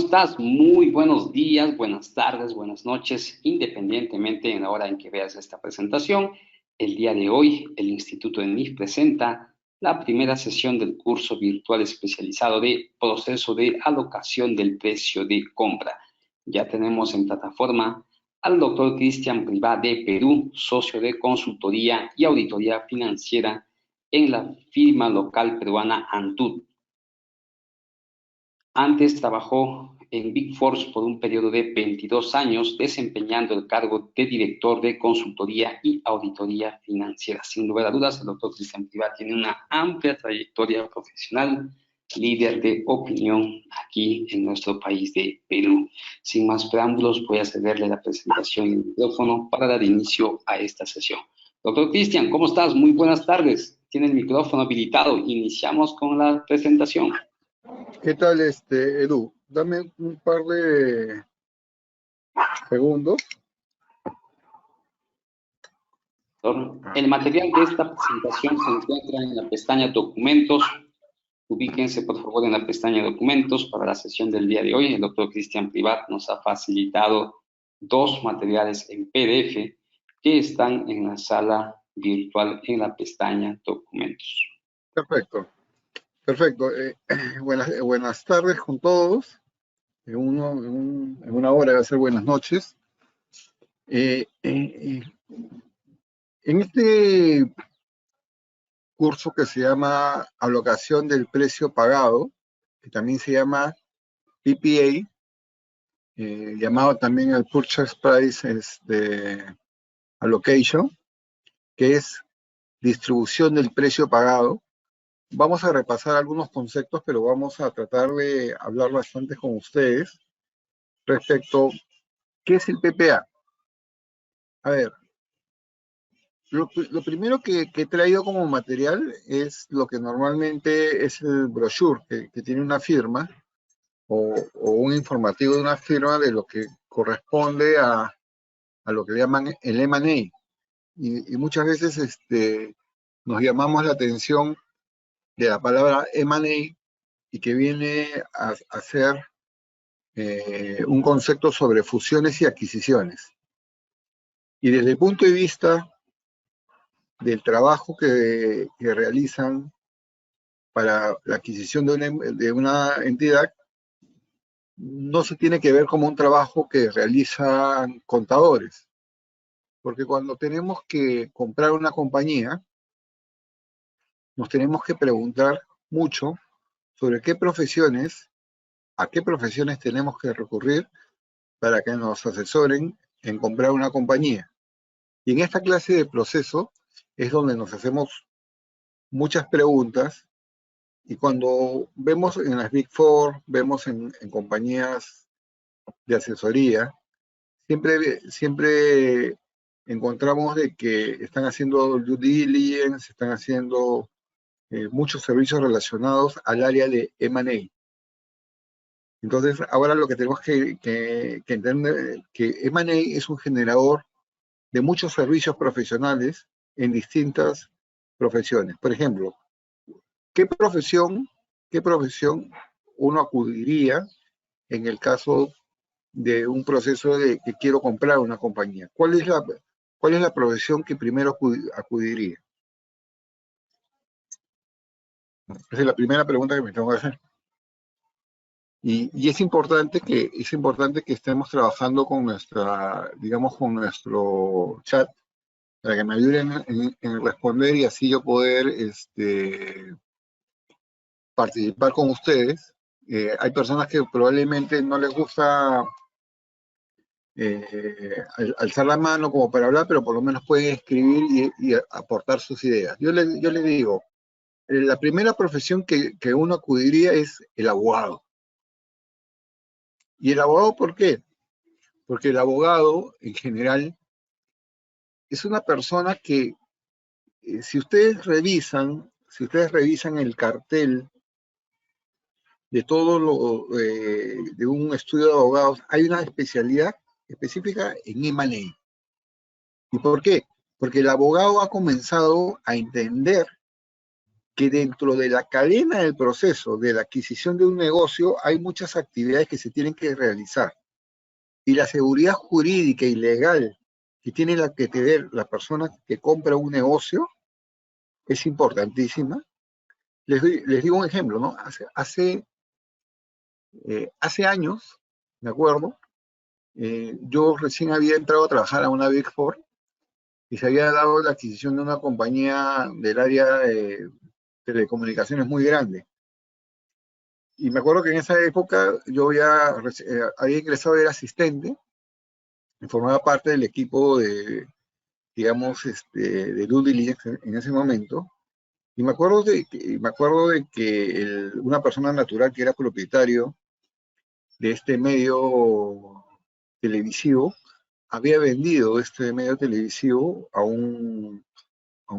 estás? Muy buenos días, buenas tardes, buenas noches, independientemente en la hora en que veas esta presentación. El día de hoy, el Instituto ENIF presenta la primera sesión del curso virtual especializado de proceso de alocación del precio de compra. Ya tenemos en plataforma al doctor Cristian Privá de Perú, socio de consultoría y auditoría financiera en la firma local peruana Antud. Antes trabajó en Big Four por un periodo de 22 años, desempeñando el cargo de director de consultoría y auditoría financiera. Sin lugar a dudas, el doctor Cristian Privá tiene una amplia trayectoria profesional, líder de opinión aquí en nuestro país de Perú. Sin más preámbulos, voy a cederle la presentación y el micrófono para dar inicio a esta sesión. Doctor Cristian, ¿cómo estás? Muy buenas tardes. Tiene el micrófono habilitado. Iniciamos con la presentación. ¿Qué tal, Edu? Dame un par de segundos. El material de esta presentación se encuentra en la pestaña Documentos. Ubíquense, por favor, en la pestaña Documentos para la sesión del día de hoy. El doctor Cristian Privá nos ha facilitado dos materiales en PDF que están en la sala virtual en la pestaña Documentos. Perfecto. Buenas tardes con todos. En una hora va a ser buenas noches. En este curso que se llama Alocación del Precio Pagado, que también se llama PPA, llamado también el Purchase Price Allocation, que es distribución del precio pagado. Vamos a repasar algunos conceptos, pero vamos a tratar de hablar bastante con ustedes respecto a qué es el PPA. A ver, lo primero que he traído como material es lo que normalmente es el brochure, que tiene una firma o un informativo de una firma de lo que corresponde a lo que le llaman el M&A. Y muchas veces nos llamamos la atención de la palabra M&A y que viene a ser un concepto sobre fusiones y adquisiciones. Y desde el punto de vista del trabajo que realizan para la adquisición de una entidad, no se tiene que ver como un trabajo que realizan contadores, porque cuando tenemos que comprar una compañía, nos tenemos que preguntar mucho sobre a qué profesiones tenemos que recurrir para que nos asesoren en comprar una compañía. Y en esta clase de proceso es donde nos hacemos muchas preguntas, y cuando vemos en las Big Four, vemos en compañías de asesoría, siempre encontramos de que están haciendo due diligence, están haciendo muchos servicios relacionados al área de M&A. Entonces, ahora lo que tenemos que entender que M&A es un generador de muchos servicios profesionales en distintas profesiones. Por ejemplo, ¿qué profesión uno acudiría en el caso de un proceso de que quiero comprar una compañía? ¿Cuál es la profesión que primero acudiría? Esa es la primera pregunta que me tengo que hacer. Y es importante que estemos trabajando con con nuestro chat, para que me ayuden en responder y así yo poder participar con ustedes. Hay personas que probablemente no les gusta alzar la mano como para hablar, pero por lo menos pueden escribir y aportar sus ideas. Yo les digo, la primera profesión que uno acudiría es el abogado. ¿Y el abogado por qué? Porque el abogado, en general, es una persona que, si ustedes revisan el cartel de de un estudio de abogados, hay una especialidad específica en M&A. ¿Y por qué? Porque el abogado ha comenzado a entender que dentro de la cadena del proceso de la adquisición de un negocio hay muchas actividades que se tienen que realizar. Y la seguridad jurídica y legal que tiene que tener la persona que compra un negocio es importantísima. Les digo un ejemplo, ¿no? Hace años, me acuerdo, yo recién había entrado a trabajar a una Big Four y se había dado la adquisición de una compañía del área de telecomunicaciones muy grande. Y me acuerdo que en esa época yo ya había ingresado a ser asistente y formaba parte del equipo de, digamos, de due diligence en ese momento. Y me acuerdo de que una persona natural que era propietario de este medio televisivo había vendido este medio televisivo a un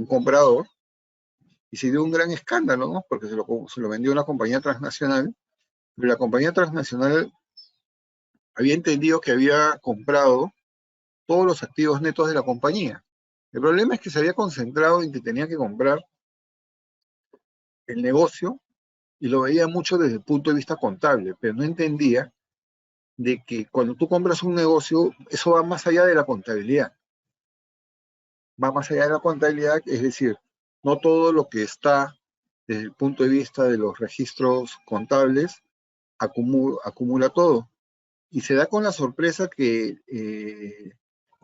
comprador y se dio un gran escándalo, ¿no? Porque se lo vendió a una compañía transnacional, pero la compañía transnacional había entendido que había comprado todos los activos netos de la compañía. El problema es que se había concentrado en que tenía que comprar el negocio y lo veía mucho desde el punto de vista contable, pero no entendía de que cuando tú compras un negocio, eso va más allá de la contabilidad. Va más allá de la contabilidad, es decir, no todo lo que está desde el punto de vista de los registros contables acumula todo. Y se da con la sorpresa que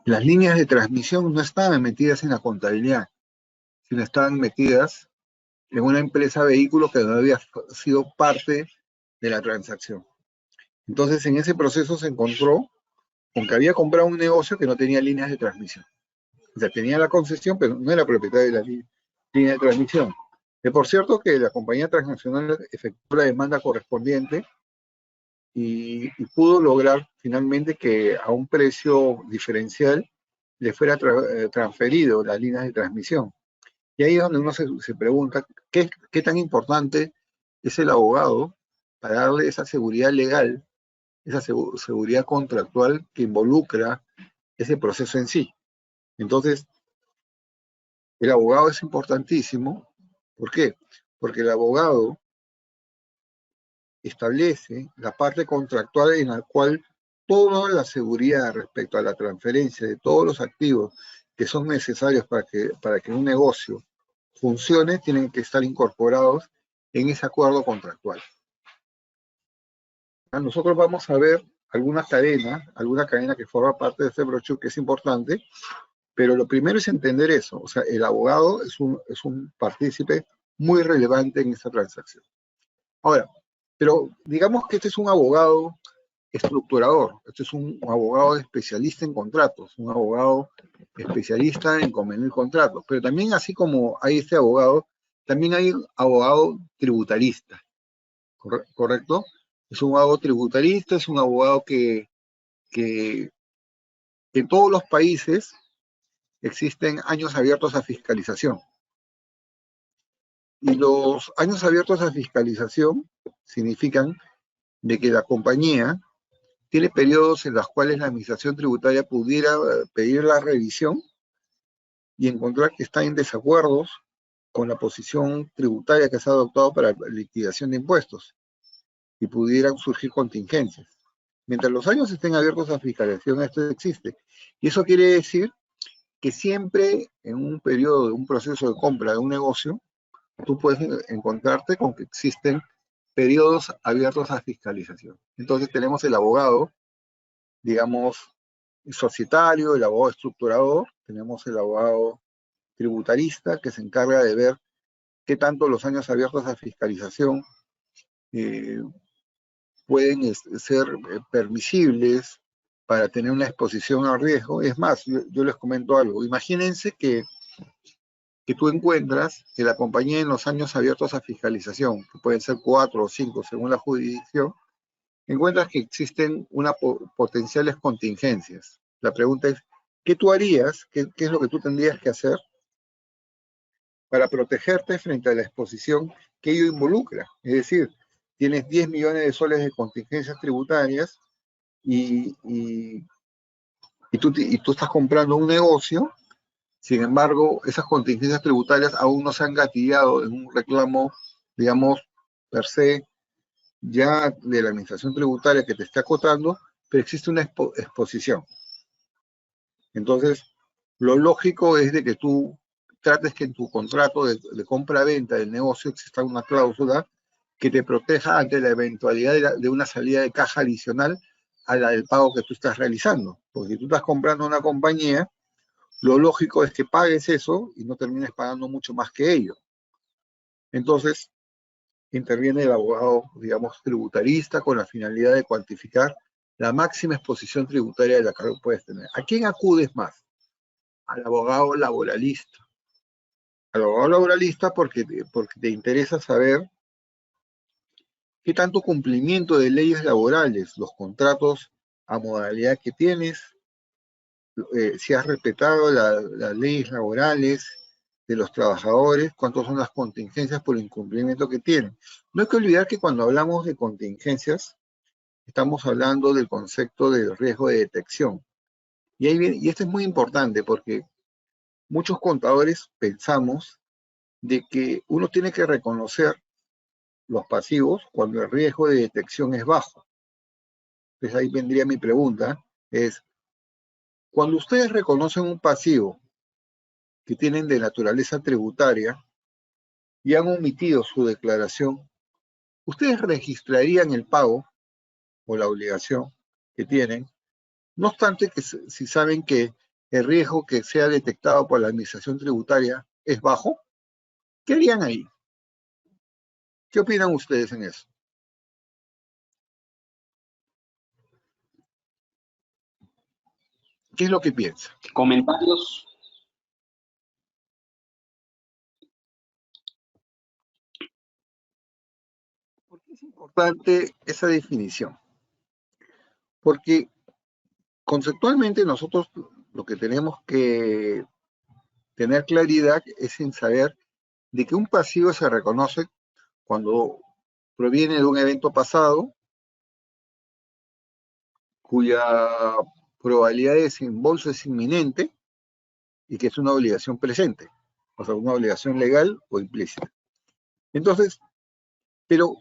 las líneas de transmisión no estaban metidas en la contabilidad, sino estaban metidas en una empresa vehículo que no había sido parte de la transacción. Entonces, en ese proceso se encontró con que había comprado un negocio que no tenía líneas de transmisión. O sea, tenía la concesión, pero no era propietario de la línea de transmisión. Que por cierto que la compañía transnacional efectuó la demanda correspondiente y pudo lograr finalmente que a un precio diferencial le fuera transferido las líneas de transmisión. Y ahí es donde uno se pregunta qué tan importante es el abogado para darle esa seguridad legal, esa seguridad contractual que involucra ese proceso en sí. Entonces, el abogado es importantísimo. ¿Por qué? Porque el abogado establece la parte contractual en la cual toda la seguridad respecto a la transferencia de todos los activos que son necesarios para que un negocio funcione tienen que estar incorporados en ese acuerdo contractual. Nosotros vamos a ver alguna cadena que forma parte de este brochure que es importante, pero lo primero es entender eso. O sea, el abogado es un partícipe muy relevante en esta transacción. Ahora, pero digamos que este es un abogado estructurador, este es un abogado especialista en contratos, un abogado especialista en convenir contratos, pero también así como hay este abogado, también hay un abogado tributarista, ¿correcto? Es un abogado tributarista, es un abogado que en todos los países existen años abiertos a fiscalización. Y los años abiertos a fiscalización significan de que la compañía tiene periodos en los cuales la administración tributaria pudiera pedir la revisión y encontrar que está en desacuerdos con la posición tributaria que se ha adoptado para la liquidación de impuestos y pudieran surgir contingencias. Mientras los años estén abiertos a fiscalización, esto existe. Y eso quiere decir que siempre en un periodo de un proceso de compra de un negocio, tú puedes encontrarte con que existen periodos abiertos a fiscalización. Entonces tenemos el abogado, digamos, societario, el abogado estructurador, tenemos el abogado tributarista que se encarga de ver qué tanto los años abiertos a fiscalización pueden ser permisibles para tener una exposición al riesgo. Es más, yo les comento algo. Imagínense que tú encuentras que la compañía en los años abiertos a fiscalización, que pueden ser 4 o 5 según la jurisdicción, encuentras que existen unas potenciales contingencias. La pregunta es, ¿qué tú harías? ¿Qué es lo que tú tendrías que hacer para protegerte frente a la exposición que ello involucra? Es decir, tienes 10 millones de soles de contingencias tributarias y tú estás comprando un negocio Sin embargo, esas contingencias tributarias aún no se han gatillado en un reclamo, digamos, per se, ya de la administración tributaria que te está acotando, pero existe una exposición. Entonces, lo lógico es de que tú trates que en tu contrato de compra-venta del negocio exista una cláusula que te proteja ante la eventualidad de una salida de caja adicional a la del pago que tú estás realizando. Porque si tú estás comprando una compañía, lo lógico es que pagues eso y no termines pagando mucho más que ello. Entonces, interviene el abogado, digamos, tributarista con la finalidad de cuantificar la máxima exposición tributaria de la que puedes tener. ¿A quién acudes más? Al abogado laboralista. Al abogado laboralista porque te interesa saber qué tanto cumplimiento de leyes laborales, los contratos a modalidad que tienes, si has respetado las leyes laborales de los trabajadores, cuántas son las contingencias por incumplimiento que tienen. No hay que olvidar que cuando hablamos de contingencias, estamos hablando del concepto del riesgo de detección. Y esto es muy importante porque muchos contadores pensamos de que uno tiene que reconocer los pasivos cuando el riesgo de detección es bajo. Entonces ahí vendría mi pregunta, es, cuando ustedes reconocen un pasivo que tienen de naturaleza tributaria y han omitido su declaración, ¿ustedes registrarían el pago o la obligación que tienen? No obstante que si saben que el riesgo que sea detectado por la administración tributaria es bajo, ¿qué harían ahí? ¿Qué opinan ustedes en eso? ¿Qué es lo que piensan? Comentarios. ¿Por qué es importante esa definición? Porque conceptualmente nosotros lo que tenemos que tener claridad es en saber de que un pasivo se reconoce cuando proviene de un evento pasado cuya probabilidad de desembolso es inminente y que es una obligación presente, o sea, una obligación legal o implícita. Entonces, pero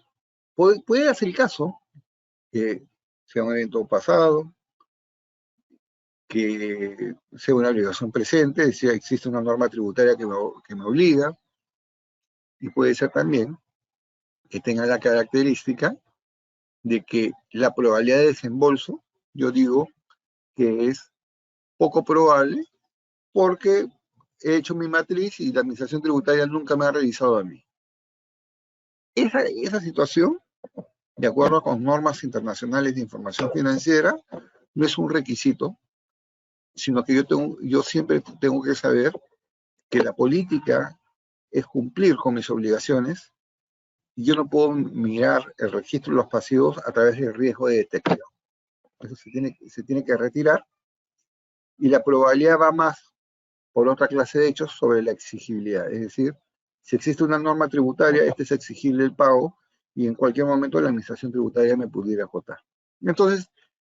puede darse el caso que sea un evento pasado, que sea una obligación presente, es decir, existe una norma tributaria que me obliga, y puede ser también que tenga la característica de que la probabilidad de desembolso, yo digo que es poco probable porque he hecho mi matriz y la administración tributaria nunca me ha revisado a mí. Esa situación, de acuerdo con normas internacionales de información financiera, no es un requisito, sino que yo siempre tengo que saber que la política es cumplir con mis obligaciones y yo no puedo mirar el registro de los pasivos a través del riesgo de detección. Eso se tiene que retirar y la probabilidad va más por otra clase de hechos sobre la exigibilidad. Es decir, si existe una norma tributaria, este es exigible el pago y en cualquier momento la administración tributaria me pudiera acotar. Entonces,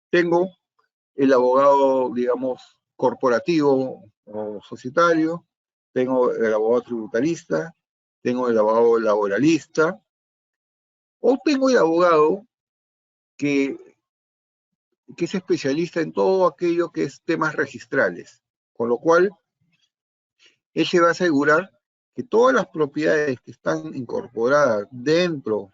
tengo el abogado, digamos, corporativo o societario, tengo el abogado tributarista, tengo el abogado laboralista, o tengo el abogado que, que es especialista en todo aquello que es temas registrales, con lo cual él se va a asegurar que todas las propiedades que están incorporadas dentro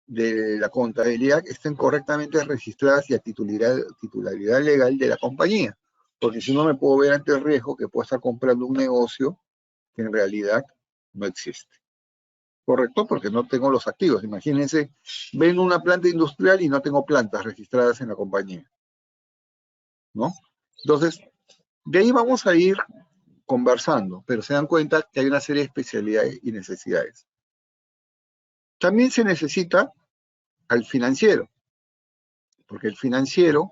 de la contabilidad estén correctamente registradas y a titularidad legal de la compañía. Porque si no me puedo ver ante el riesgo que puedo estar comprando un negocio que en realidad no existe. ¿Correcto? Porque no tengo los activos. Imagínense, vendo una planta industrial y no tengo plantas registradas en la compañía. ¿No? Entonces, de ahí vamos a ir conversando, pero se dan cuenta que hay una serie de especialidades y necesidades. También se necesita al financiero, porque el financiero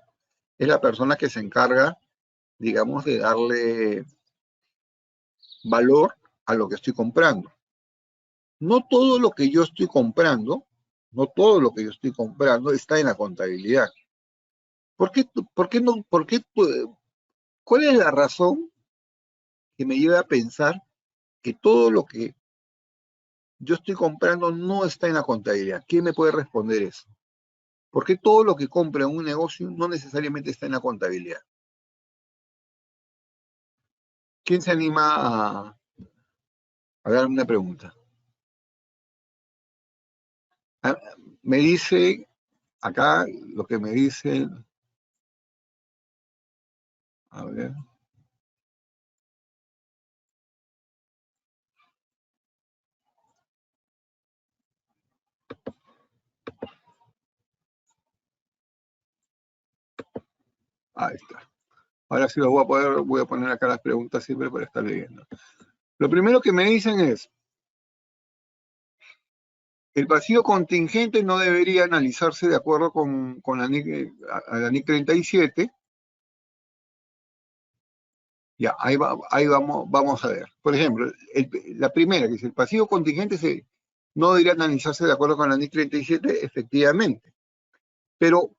es la persona que se encarga, digamos, de darle valor a lo que estoy comprando. No todo lo que yo estoy comprando, no todo lo que yo estoy comprando está en la contabilidad. ¿Por qué no, cuál es la razón que me lleve a pensar que todo lo que yo estoy comprando no está en la contabilidad? ¿Quién me puede responder eso? ¿Por qué todo lo que compra en un negocio no necesariamente está en la contabilidad? ¿Quién se anima a dar una pregunta? Ah, me dice acá lo que me dice, a ver, ahí está. Ahora sí los voy a poner acá las preguntas siempre para estar leyendo. Lo primero que me dicen es, el pasivo contingente no debería analizarse de acuerdo con la NIC 37. Ya, ahí vamos a ver. Por ejemplo, la primera, que dice, el pasivo contingente no debería analizarse de acuerdo con la NIC 37, efectivamente. Pero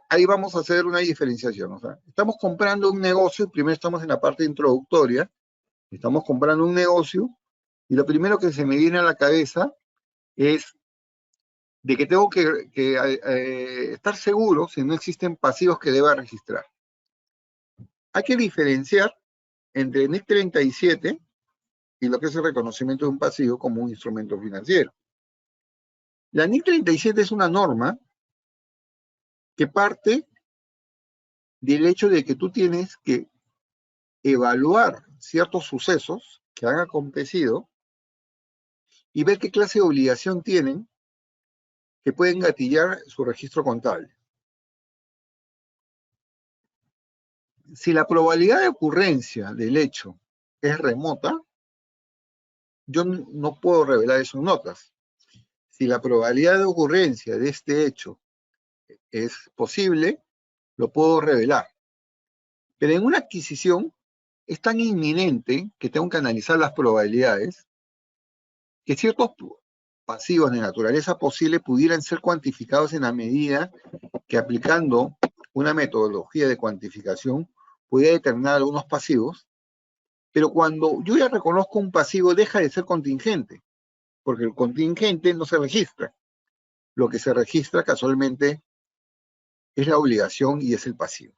ahí vamos a hacer una diferenciación. O sea, estamos comprando un negocio, primero estamos en la parte introductoria, estamos comprando un negocio, y lo primero que se me viene a la cabeza es de que tengo que estar seguro si no existen pasivos que deba registrar. Hay que diferenciar entre NIC 37 y lo que es el reconocimiento de un pasivo como un instrumento financiero. La NIC 37 es una norma que parte del hecho de que tú tienes que evaluar ciertos sucesos que han acontecido y ver qué clase de obligación tienen que pueden gatillar su registro contable. Si la probabilidad de ocurrencia del hecho es remota, yo no puedo revelar eso en notas. Si la probabilidad de ocurrencia de este hecho es posible, lo puedo revelar. Pero en una adquisición es tan inminente que tengo que analizar las probabilidades que ciertos pasivos de naturaleza posible pudieran ser cuantificados en la medida que aplicando una metodología de cuantificación pudiera determinar algunos pasivos, pero cuando yo ya reconozco un pasivo deja de ser contingente, porque el contingente no se registra. Lo que se registra casualmente es la obligación y es el pasivo.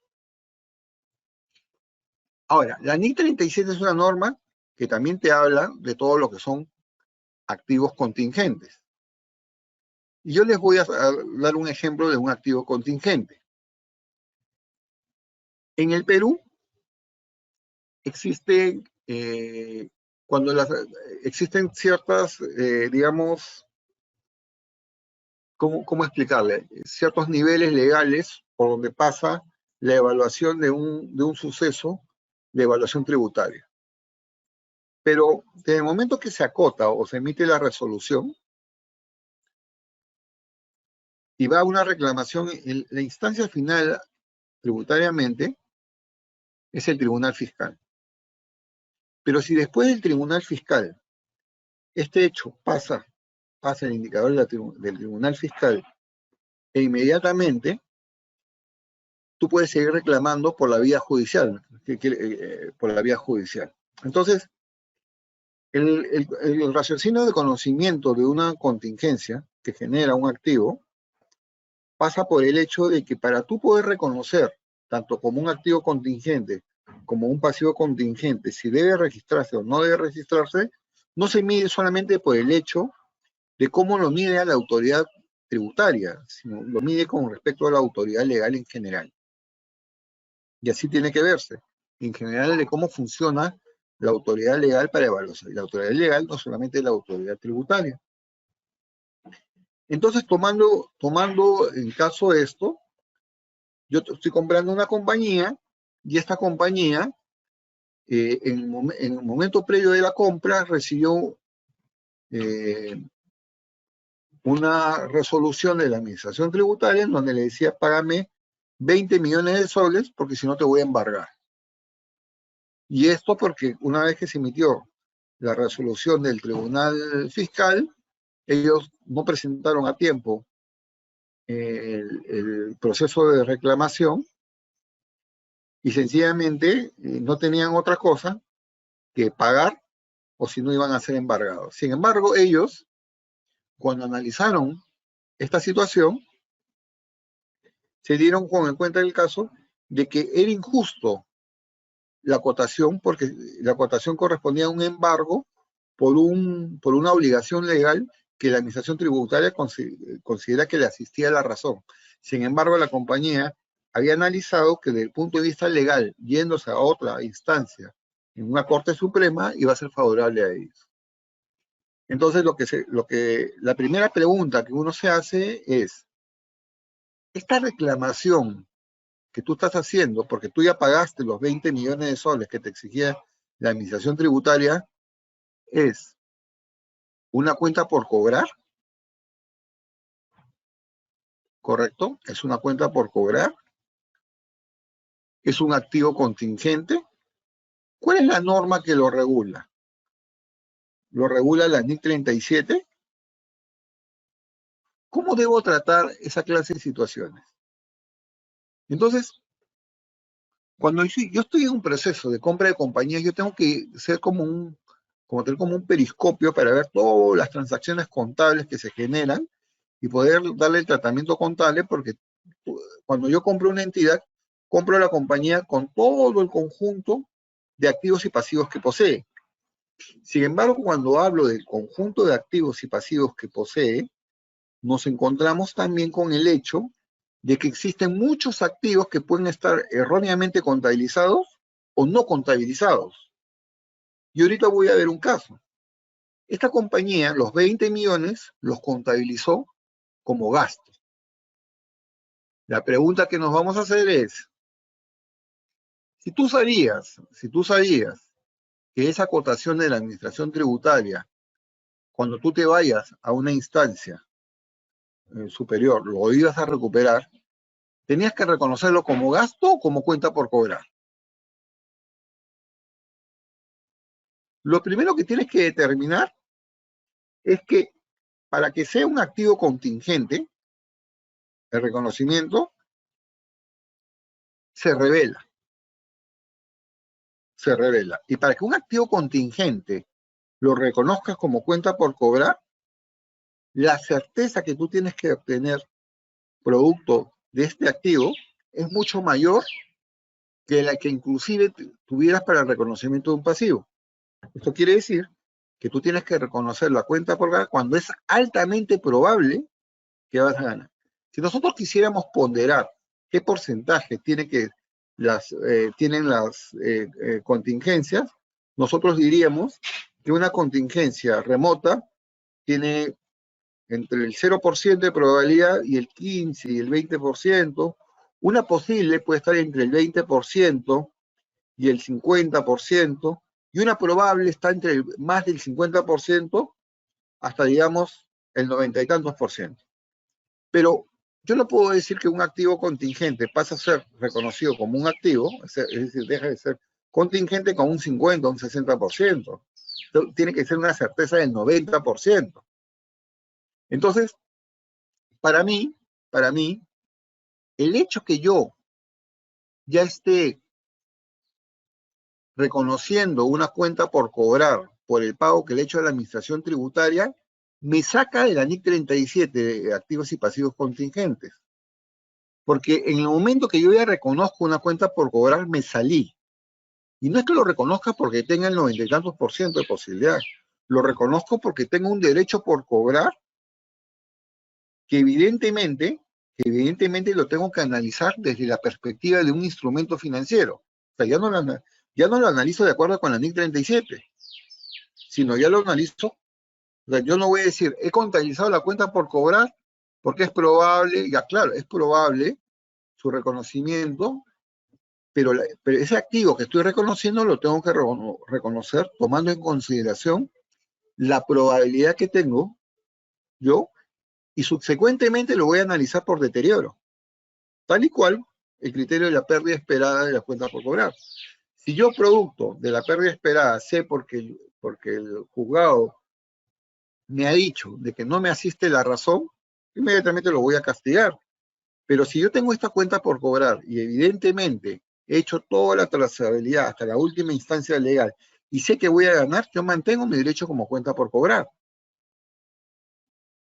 Ahora, la NIC 37 es una norma que también te habla de todo lo que son activos contingentes. Y yo les voy a dar un ejemplo de un activo contingente. En el Perú existen existen ciertas, digamos, ¿cómo explicarle? Ciertos niveles legales por donde pasa la evaluación de un suceso de evaluación tributaria. Pero desde el momento que se acota o se emite la resolución y va a una reclamación, la instancia final tributariamente es el Tribunal Fiscal. Pero si después del Tribunal Fiscal este hecho pasa el indicador del Tribunal Fiscal e inmediatamente tú puedes seguir reclamando por la vía judicial, por la vía judicial. Entonces, el raciocinio de conocimiento de una contingencia que genera un activo pasa por el hecho de que para tú poder reconocer tanto como un activo contingente como un pasivo contingente, si debe registrarse o no debe registrarse, no se mide solamente por el hecho de cómo lo mide a la autoridad tributaria, sino lo mide con respecto a la autoridad legal en general. Y así tiene que verse, en general, de cómo funciona la autoridad legal para evaluación. Y la autoridad legal no solamente la autoridad tributaria. Entonces, tomando en caso esto, yo estoy comprando una compañía y esta compañía, en el momento previo de la compra, recibió una resolución de la administración tributaria en donde le decía, págame 20 millones de soles porque si no te voy a embargar. Y esto porque una vez que se emitió la resolución del Tribunal Fiscal, ellos no presentaron a tiempo el proceso de reclamación y sencillamente no tenían otra cosa que pagar o si no iban a ser embargados. Sin embargo, ellos, cuando analizaron esta situación, se dieron con en cuenta el caso de que era injusto la cotación, porque la cotación correspondía a un embargo por una obligación legal que la Administración Tributaria considera que le asistía a la razón. Sin embargo, la compañía había analizado que desde el punto de vista legal, yéndose a otra instancia, en una Corte Suprema, iba a ser favorable a ellos. Entonces, la primera pregunta que uno se hace es, esta reclamación que tú estás haciendo, porque tú ya pagaste los 20 millones de soles que te exigía la Administración Tributaria, ¿es una cuenta por cobrar? ¿Correcto? ¿Es una cuenta por cobrar? ¿Es un activo contingente? ¿Cuál es la norma que lo regula? ¿Lo regula la NIC 37? ¿Cómo debo tratar esa clase de situaciones? Entonces, cuando yo estoy en un proceso de compra de compañías, yo tengo que ser tener como un periscopio para ver todas las transacciones contables que se generan y poder darle el tratamiento contable, porque cuando yo compro una entidad, compro la compañía con todo el conjunto de activos y pasivos que posee. Sin embargo, cuando hablo del conjunto de activos y pasivos que posee, nos encontramos también con el hecho de que existen muchos activos que pueden estar erróneamente contabilizados o no contabilizados. Y ahorita voy a ver un caso. Esta compañía, los 20 millones, los contabilizó como gasto. La pregunta que nos vamos a hacer es, si tú sabías que esa cotación de la Administración Tributaria, cuando tú te vayas a una instancia superior, lo ibas a recuperar, tenías que reconocerlo como gasto o como cuenta por cobrar. Lo primero que tienes que determinar es que para que sea un activo contingente, el reconocimiento se revela. Y para que un activo contingente lo reconozcas como cuenta por cobrar, la certeza que tú tienes que obtener producto de este activo es mucho mayor que la que inclusive tuvieras para el reconocimiento de un pasivo. Esto quiere decir que tú tienes que reconocer la cuenta por cobrar cuando es altamente probable que vas a ganar. Si nosotros quisiéramos ponderar qué porcentaje tienen las contingencias, nosotros diríamos que una contingencia remota tiene entre el 0% de probabilidad y el 15 y el 20%. Una posible puede estar entre el 20% y el 50%, y una probable está entre más del 50% hasta, digamos, el 90 y tantos por ciento. Pero yo no puedo decir que un activo contingente pasa a ser reconocido como un activo, es decir, deja de ser contingente con un 50 o un 60%. Entonces, tiene que ser una certeza del 90%. Entonces, para mí, el hecho que yo ya esté reconociendo una cuenta por cobrar por el pago que le he hecho a la Administración Tributaria, me saca de la NIC 37 de activos y pasivos contingentes. Porque en el momento que yo ya reconozco una cuenta por cobrar, me salí. Y no es que lo reconozca porque tenga el 90 y tantos por ciento de posibilidad. Lo reconozco porque tengo un derecho por cobrar que evidentemente lo tengo que analizar desde la perspectiva de un instrumento financiero. O sea, ya no lo analizo de acuerdo con la NIC 37, sino ya lo analizo. O sea, yo no voy a decir, he contabilizado la cuenta por cobrar porque es probable, ya claro, es probable su reconocimiento, pero ese activo que estoy reconociendo lo tengo que reconocer tomando en consideración la probabilidad que tengo yo, y subsecuentemente lo voy a analizar por deterioro, tal y cual el criterio de la pérdida esperada de la cuenta por cobrar. Si yo producto de la pérdida esperada sé porque el juzgado me ha dicho de que no me asiste la razón, inmediatamente lo voy a castigar. Pero si yo tengo esta cuenta por cobrar y evidentemente he hecho toda la trazabilidad hasta la última instancia legal y sé que voy a ganar, yo mantengo mi derecho como cuenta por cobrar.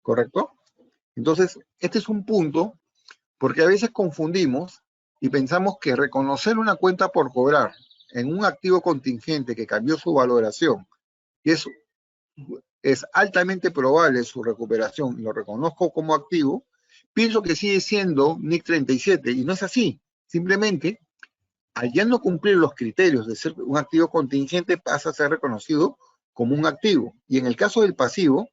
¿Correcto? Entonces, este es un punto, porque a veces confundimos y pensamos que reconocer una cuenta por cobrar en un activo contingente que cambió su valoración y es altamente probable su recuperación, lo reconozco como activo, pienso que sigue siendo NIC 37 y no es así. Simplemente, al ya no cumplir los criterios de ser un activo contingente, pasa a ser reconocido como un activo. Y en el caso del pasivo,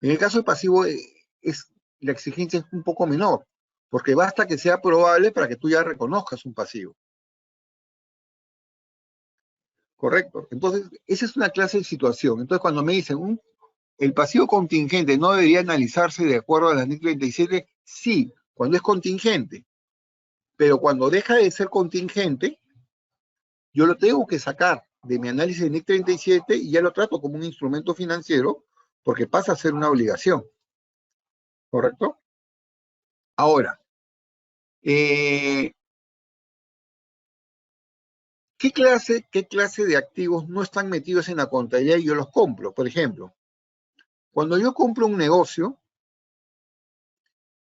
es, la exigencia es un poco menor, porque basta que sea probable para que tú ya reconozcas un pasivo. Correcto. Entonces, esa es una clase de situación. Entonces, cuando me dicen, el pasivo contingente no debería analizarse de acuerdo a la NIC 37, sí, cuando es contingente. Pero cuando deja de ser contingente, yo lo tengo que sacar de mi análisis de NIC 37 y ya lo trato como un instrumento financiero porque pasa a ser una obligación. ¿Correcto? Ahora, ¿qué clase de activos no están metidos en la contabilidad y yo los compro? Por ejemplo, cuando yo compro un negocio,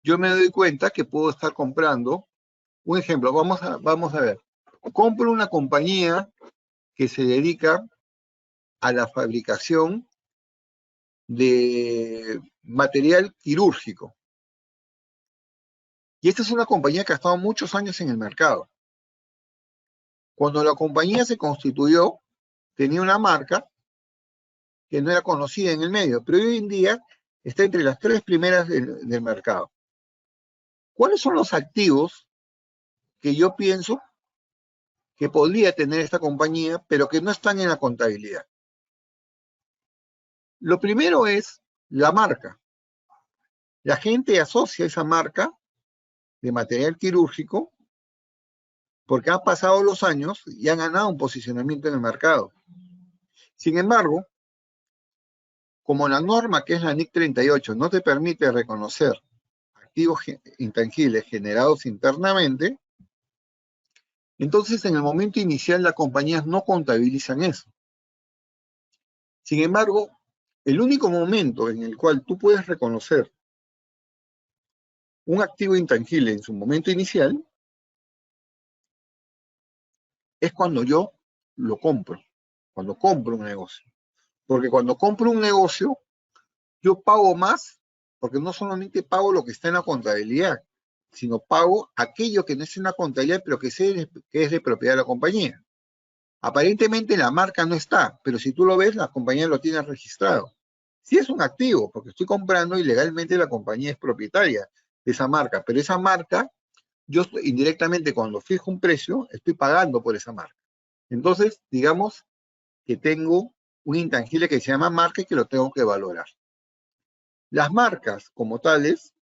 yo me doy cuenta que puedo estar comprando, un ejemplo, vamos a ver, compro una compañía que se dedica a la fabricación de material quirúrgico. Y esta es una compañía que ha estado muchos años en el mercado. Cuando la compañía se constituyó, tenía una marca que no era conocida en el medio, pero hoy en día está entre las 3 primeras del mercado. ¿Cuáles son los activos que yo pienso que podría tener esta compañía, pero que no están en la contabilidad? Lo primero es la marca. La gente asocia esa marca de material quirúrgico porque han pasado los años y han ganado un posicionamiento en el mercado. Sin embargo, como la norma que es la NIC 38 no te permite reconocer activos intangibles generados internamente, entonces en el momento inicial las compañías no contabilizan eso. Sin embargo, el único momento en el cual tú puedes reconocer un activo intangible en su momento inicial es cuando yo lo compro, cuando compro un negocio. Porque cuando compro un negocio, yo pago más, porque no solamente pago lo que está en la contabilidad, sino pago aquello que no es en la contabilidad, pero que es de propiedad de la compañía. Aparentemente la marca no está, pero si tú lo ves, la compañía lo tiene registrado. Sí es un activo, porque estoy comprando y legalmente la compañía es propietaria de esa marca, pero esa marca, yo indirectamente cuando fijo un precio, estoy pagando por esa marca. Entonces, digamos que tengo un intangible que se llama marca y que lo tengo que valorar. Las marcas como tales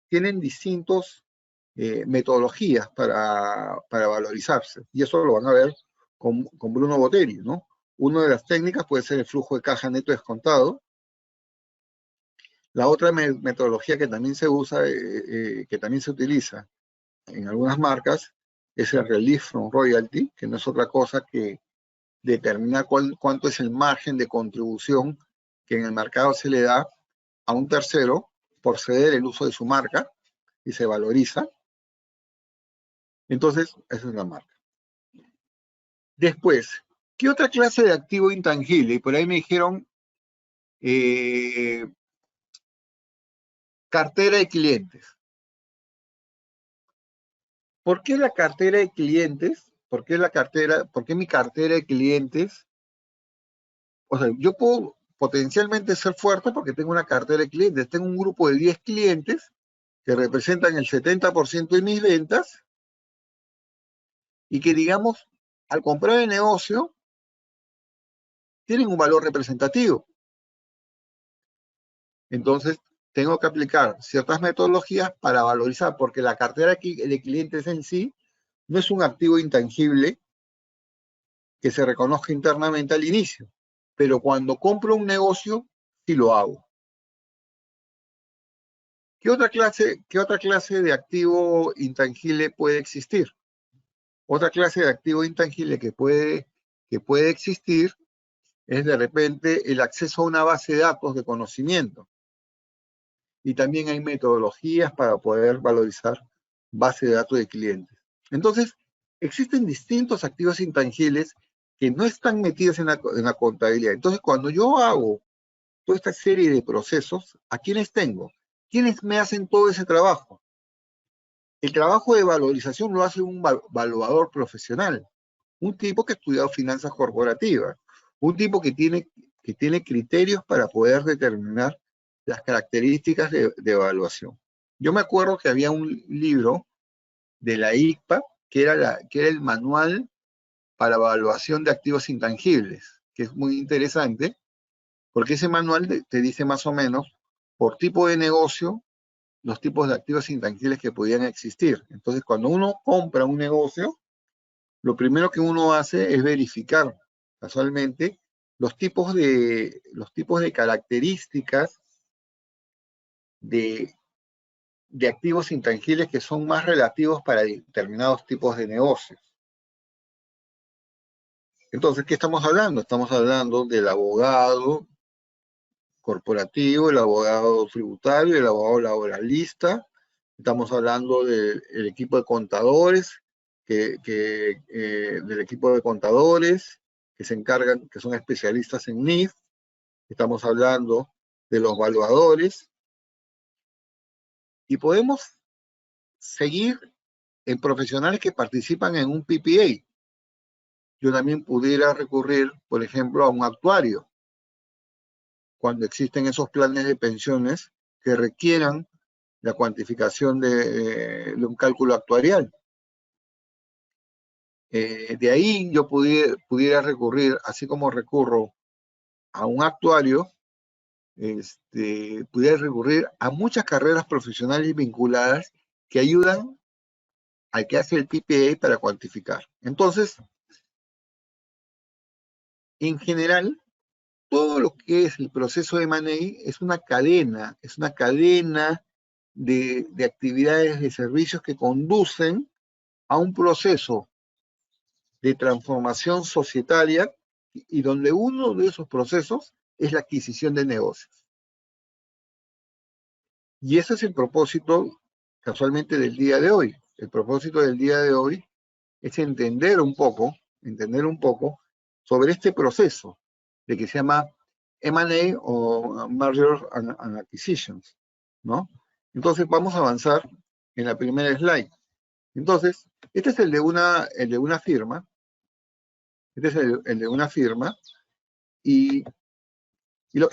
tienen distintas metodologías para valorizarse, y eso lo van a ver con Bruno Botteri, ¿no? Una de las técnicas puede ser el flujo de caja neto descontado. La otra metodología que también se usa, que también se utiliza en algunas marcas, es el relief from royalty, que no es otra cosa que determinar cuánto es el margen de contribución que en el mercado se le da a un tercero por ceder el uso de su marca y se valoriza. Entonces, esa es la marca. Después, ¿qué otra clase de activo intangible? Y por ahí me dijeron cartera de clientes. ¿Por qué la cartera de clientes? ¿Por qué mi cartera de clientes? O sea, yo puedo potencialmente ser fuerte porque tengo una cartera de clientes. Tengo un grupo de 10 clientes que representan el 70% de mis ventas y que, digamos, al comprar el negocio, tienen un valor representativo. Entonces, tengo que aplicar ciertas metodologías para valorizar, porque la cartera de clientes en sí no es un activo intangible que se reconozca internamente al inicio, pero cuando compro un negocio, sí lo hago. ¿Qué otra clase de activo intangible puede existir? Otra clase de activo intangible que puede existir es de repente el acceso a una base de datos de conocimiento. Y también hay metodologías para poder valorizar base de datos de clientes. Entonces, existen distintos activos intangibles que no están metidos en la contabilidad. Entonces, cuando yo hago toda esta serie de procesos, ¿a quiénes tengo? ¿Quiénes me hacen todo ese trabajo? El trabajo de valorización lo hace un valuador profesional, un tipo que ha estudiado finanzas corporativas, un tipo que tiene criterios para poder determinar las características de evaluación. Yo me acuerdo que había un libro de la ICPA que era el manual para evaluación de activos intangibles, que es muy interesante, porque ese manual te dice más o menos por tipo de negocio los tipos de activos intangibles que podían existir. Entonces, cuando uno compra un negocio, lo primero que uno hace es verificar casualmente los tipos de características de activos intangibles que son más relativos para determinados tipos de negocios. Entonces, ¿qué estamos hablando? Estamos hablando del abogado corporativo, el abogado tributario, el abogado laboralista. Estamos hablando del equipo de contadores, del equipo de contadores que se encargan, que son especialistas en NIF. Estamos hablando de los evaluadores. Y podemos seguir en profesionales que participan en un PPA. Yo también pudiera recurrir, por ejemplo, a un actuario, cuando existen esos planes de pensiones que requieran la cuantificación de un cálculo actuarial. De ahí yo pudiera recurrir, así como recurro a un actuario, pudiera recurrir a muchas carreras profesionales vinculadas que ayudan al que hace el PPA para cuantificar. Entonces, en general, todo lo que es el proceso de M&A es una cadena de actividades, de servicios que conducen a un proceso de transformación societaria y donde uno de esos procesos es la adquisición de negocios. Y ese es el propósito, casualmente, del día de hoy. El propósito del día de hoy es entender un poco sobre este proceso de que se llama M&A o Mergers and Acquisitions, ¿no? Entonces vamos a avanzar en la primera slide. Entonces, este es el de una firma. Este es el de una firma. Y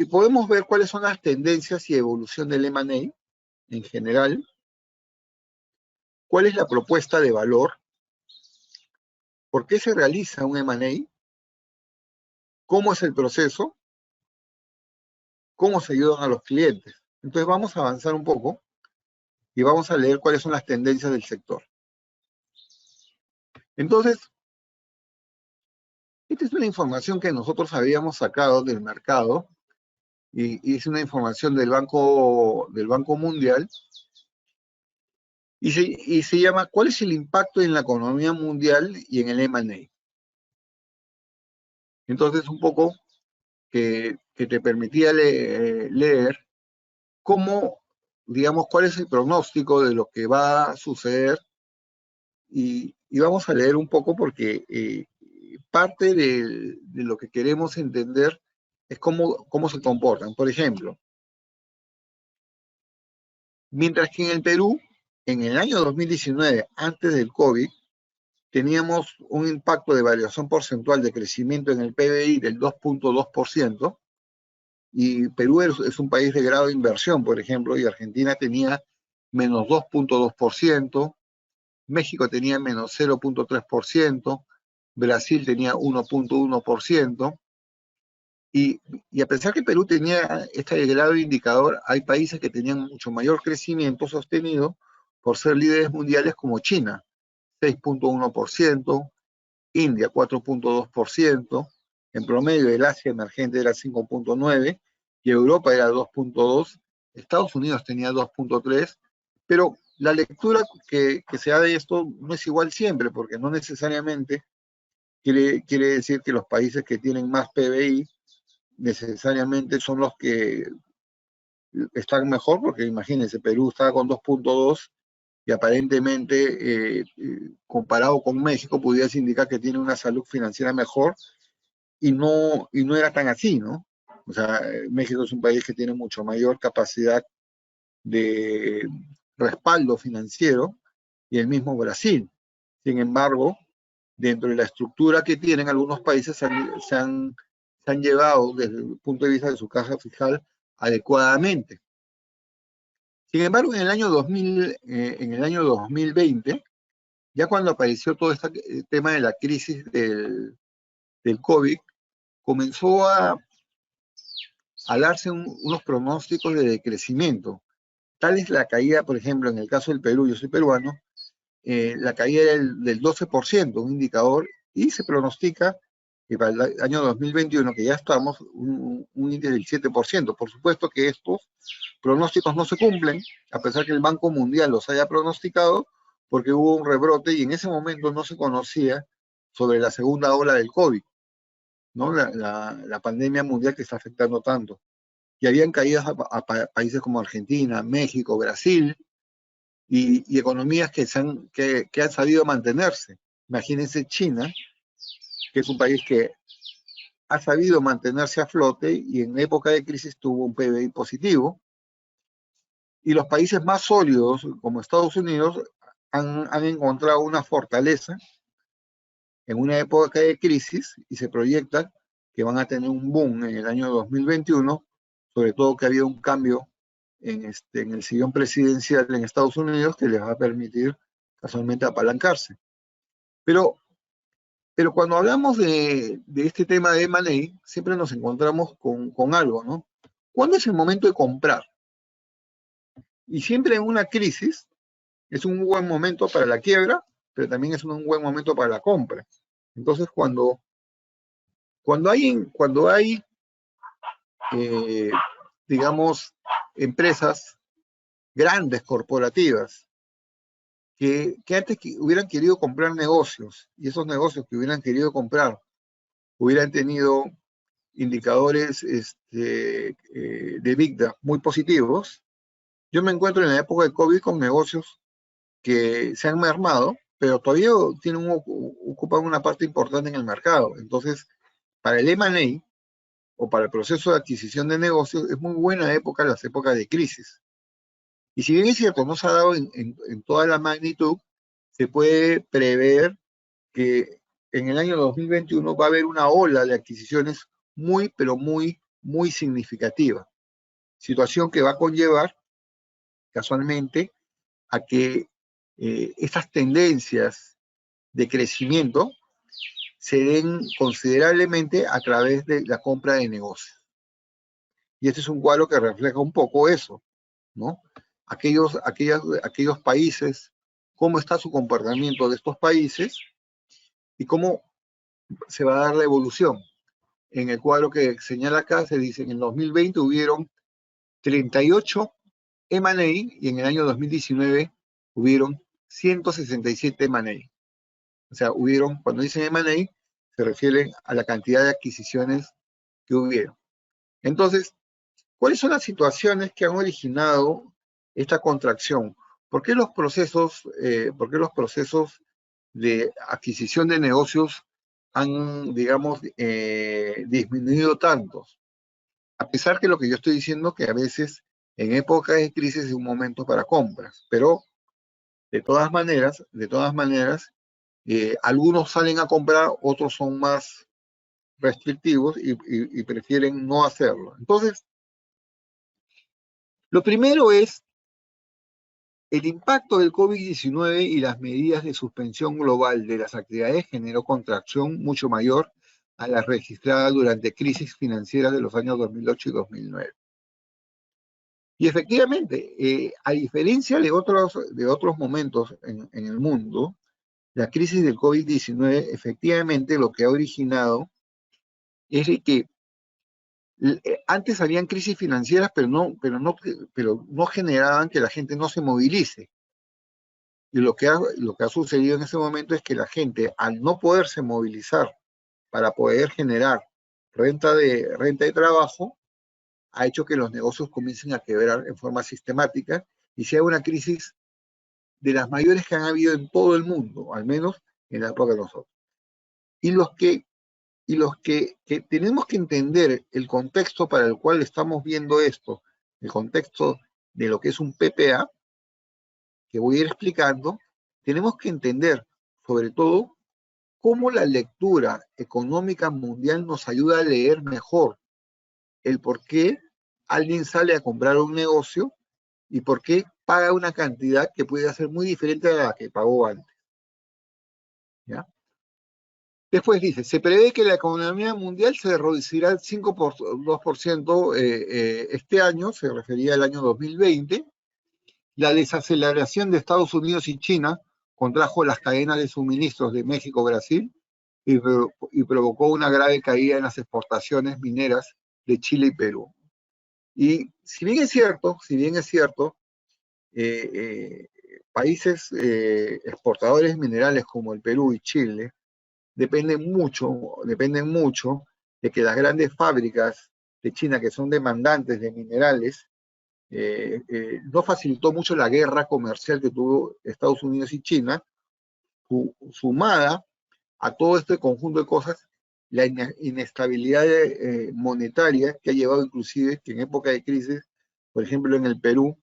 podemos ver cuáles son las tendencias y evolución del M&A en general. ¿Cuál es la propuesta de valor? ¿Por qué se realiza un M&A? ¿Cómo es el proceso? ¿Cómo se ayudan a los clientes? Entonces vamos a avanzar un poco y vamos a leer cuáles son las tendencias del sector. Entonces, esta es una información que nosotros habíamos sacado del mercado y es una información del Banco Mundial y se llama ¿cuál es el impacto en la economía mundial y en el M&A? Entonces, un poco que te permitía leer cómo, digamos, cuál es el pronóstico de lo que va a suceder y vamos a leer un poco porque parte de lo que queremos entender es cómo se comportan. Por ejemplo, mientras que en el Perú, en el año 2019, antes del COVID, teníamos un impacto de variación porcentual de crecimiento en el PBI del 2.2%, y Perú es un país de grado de inversión, por ejemplo, y Argentina tenía menos 2.2%, México tenía menos 0.3%, Brasil tenía 1.1%, y a pesar que Perú tenía este grado de indicador, hay países que tenían mucho mayor crecimiento sostenido por ser líderes mundiales como China, 6.1%, India 4.2%, en promedio el Asia emergente era 5.9%, y Europa era 2.2%, Estados Unidos tenía 2.3%, pero la lectura que se da de esto no es igual siempre, porque no necesariamente quiere decir que los países que tienen más PBI necesariamente son los que están mejor, porque imagínense, Perú está con 2.2 y aparentemente comparado con México pudiera indicar que tiene una salud financiera mejor y no era tan así, ¿no? O sea, México es un país que tiene mucho mayor capacidad de respaldo financiero y el mismo Brasil. Sin embargo, dentro de la estructura que tienen, algunos países se han llevado desde el punto de vista de su caja fiscal adecuadamente. Sin embargo, en el año 2020, ya cuando apareció todo este tema de la crisis del COVID, comenzó a darse unos pronósticos de decrecimiento. Tal es la caída, por ejemplo, en el caso del Perú, yo soy peruano, la caída era del 12%, un indicador, y se pronostica que para el año 2021, que ya estamos, un índice del 7%. Por supuesto que estos pronósticos no se cumplen, a pesar que el Banco Mundial los haya pronosticado, porque hubo un rebrote y en ese momento no se conocía sobre la segunda ola del COVID, ¿no? La pandemia mundial que está afectando tanto. Y habían caídas a países como Argentina, México, Brasil, y economías que han sabido mantenerse. Imagínense China, que es un país que ha sabido mantenerse a flote y en época de crisis tuvo un PBI positivo. Y los países más sólidos, como Estados Unidos, han encontrado una fortaleza en una época de crisis y se proyecta que van a tener un boom en el año 2021, sobre todo que ha habido un cambio en el sillón presidencial en Estados Unidos que les va a permitir casualmente apalancarse. Pero cuando hablamos de este tema de M&A, siempre nos encontramos con algo, ¿no? ¿Cuándo es el momento de comprar? Y siempre en una crisis es un buen momento para la quiebra, pero también es un buen momento para la compra. Entonces, cuando hay digamos, empresas grandes, corporativas, que antes hubieran querido comprar negocios, y esos negocios que hubieran querido comprar hubieran tenido indicadores de Big Data muy positivos. Yo me encuentro en la época de COVID con negocios que se han mermado, pero todavía ocupan una parte importante en el mercado. Entonces, para el M&A o para el proceso de adquisición de negocios, es muy buena época las épocas de crisis. Y si bien es cierto, no se ha dado en toda la magnitud, se puede prever que en el año 2021 va a haber una ola de adquisiciones muy, pero muy, muy significativa. Situación que va a conllevar, casualmente, a que estas tendencias de crecimiento se den considerablemente a través de la compra de negocios. Y este es un cuadro que refleja un poco eso, ¿no? Aquellos países, cómo está su comportamiento de estos países y cómo se va a dar la evolución. En el cuadro que señala acá se dice que en el 2020 hubieron 38 M&A y en el año 2019 hubieron 167 M&A. O sea, cuando dicen M&A, se refieren a la cantidad de adquisiciones que hubieron. Entonces, ¿cuáles son las situaciones que han originado esta contracción? ¿Por qué los procesos de adquisición de negocios han, digamos, disminuido tanto? A pesar que lo que yo estoy diciendo que a veces en época de crisis es un momento para compras, pero de todas maneras, algunos salen a comprar, otros son más restrictivos y prefieren no hacerlo. Entonces, lo primero es el impacto del COVID-19 y las medidas de suspensión global de las actividades generó contracción mucho mayor a la registrada durante crisis financieras de los años 2008 y 2009. Y efectivamente, a diferencia de otros momentos en el mundo, la crisis del COVID-19 efectivamente lo que ha originado es de que antes habían crisis financieras, pero no generaban que la gente no se movilice. Y lo que ha sucedido en ese momento es que la gente, al no poderse movilizar para poder generar renta de trabajo, ha hecho que los negocios comiencen a quebrar en forma sistemática y sea una crisis de las mayores que han habido en todo el mundo, al menos en la época de nosotros. Y que tenemos que entender el contexto para el cual estamos viendo esto, el contexto de lo que es un PPA, que voy a ir explicando, tenemos que entender sobre todo cómo la lectura económica mundial nos ayuda a leer mejor el por qué alguien sale a comprar un negocio y por qué paga una cantidad que puede ser muy diferente a la que pagó antes. ¿Ya? Después dice, se prevé que la economía mundial se reducirá al 5,2% este año, se refería al año 2020. La desaceleración de Estados Unidos y China contrajo las cadenas de suministros de México, Brasil, y provocó una grave caída en las exportaciones mineras de Chile y Perú. Y si bien es cierto, países exportadores minerales como el Perú y Chile dependen mucho de que las grandes fábricas de China, que son demandantes de minerales, no facilitó mucho la guerra comercial que tuvo Estados Unidos y China, sumada a todo este conjunto de cosas, la inestabilidad monetaria que ha llevado inclusive que en época de crisis, por ejemplo en el Perú,